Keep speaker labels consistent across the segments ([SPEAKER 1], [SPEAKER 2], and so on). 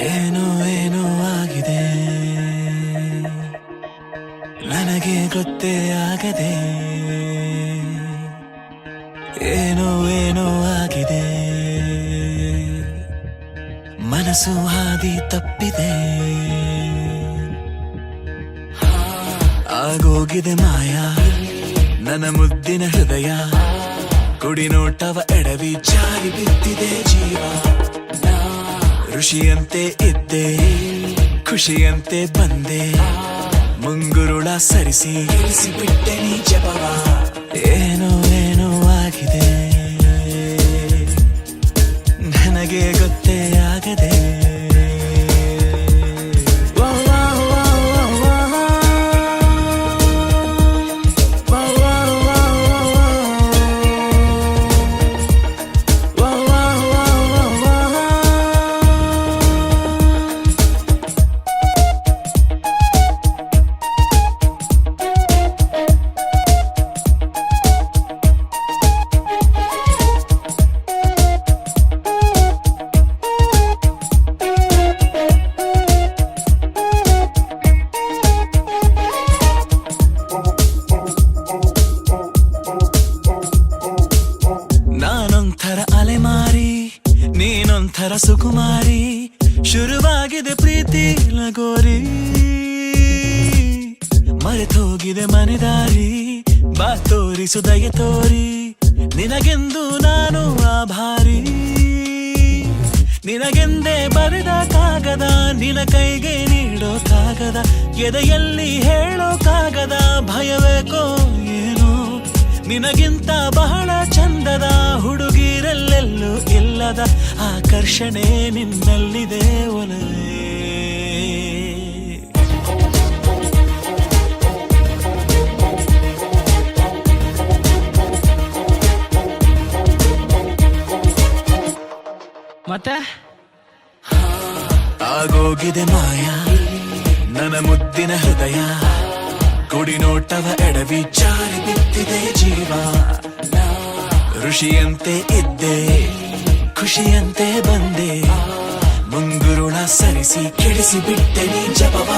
[SPEAKER 1] ಏನೋ ಏನೋ ಆಗಿದೆ, ನನಗೆ ಗೊತ್ತೇ ಆಗದೆ. ಏನೋ ಏನೋ ಆಗಿದೆ, ಮನಸ್ಸು ಹಾದಿ ತಪ್ಪಿದೆ. ಆಗೋಗಿದೆ ಮಾಯ ನನ್ನ ಮುದ್ದಿನ ಹೃದಯ, ಕುಡಿ ನೋಟವ ಎಡವಿ ಜಾರಿ ಬಿದ್ದಿದೆ ಜೀವ. ಋಷಿಯಂತೆ ಇದ್ದೆ, ಖುಷಿಯಂತೆ ಬಂದೆ, ಮುಂಗುರುಳ ಸರಿಸಿ ಇಳಿಸಿ ಬಿಟ್ಟೆ ನೀ ಜಪವ. ಏನೋ ಏನೋ ಆಗಿದೆ, ನನಗೆ ಗೊತ್ತೇ ಆಗದೆ. ನಾನೊಂಥರ ಅಲೆಮಾರಿ, ನೀನೊಂಥರ ಸುಕುಮಾರಿ, ಶುರುವಾಗಿದೆ ಪ್ರೀತಿ ಲಗೋರಿ. ಮರೆತೋಗಿದೆ ಮನೆದಾರಿ, ಬಾ ತೋರಿಸು ದಯ ತೋರಿ, ನಿನಗೆಂದು ನಾನು ಆಭಾರಿ. ನಿನಗೆಂದೇ ಬರೆದ ಕಾಗದ, ನಿನ ಕೈಗೆ ನೀಡೋ ಕಾಗದ, ಎದೆಯಲ್ಲಿ ಹೇಳೋ ಕಾಗದ. ಭಯವೇಕೋ ಏನೋ, ನಿನಗಿಂತ ಬಹಳ ಚಂದದ ಹುಡುಗಿರಲ್ಲೆಲ್ಲೂ ಇಲ್ಲದ ಆಕರ್ಷಣೆ ನಿನ್ನಲ್ಲಿದೆ ಒಲವೇ.
[SPEAKER 2] ಮತ್ತೆ
[SPEAKER 1] ಆಗೋಗಿದೆ ಮಾಯ ನನ್ನ ಮುದ್ದಿನ ಹೃದಯ, ಕುಡಿ ನೋಟವ ಎಡವಿ ಜಾರಿ ಬಿದ್ದಿದೆ ಜೀವ. ಋಷಿಯಂತೆ ಇದ್ದೆ, ಖುಷಿಯಂತೆ ಬಂದೆ, ಮುಂಗುರುಳ ಸರಿಸಿ ಕೆಡಿಸಿ ಬಿಟ್ಟೆ ನೀ ಜಪವ.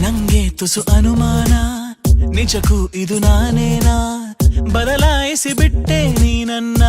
[SPEAKER 1] ನಂಗೆ ತುಸು ಅನುಮಾನ, ನಿಜಕ್ಕೂ ಇದು ನಾನೇನಾ? ಬದಲಾಯಿಸಿ ಬಿಟ್ಟೆ ನೀ ನನ್ನ.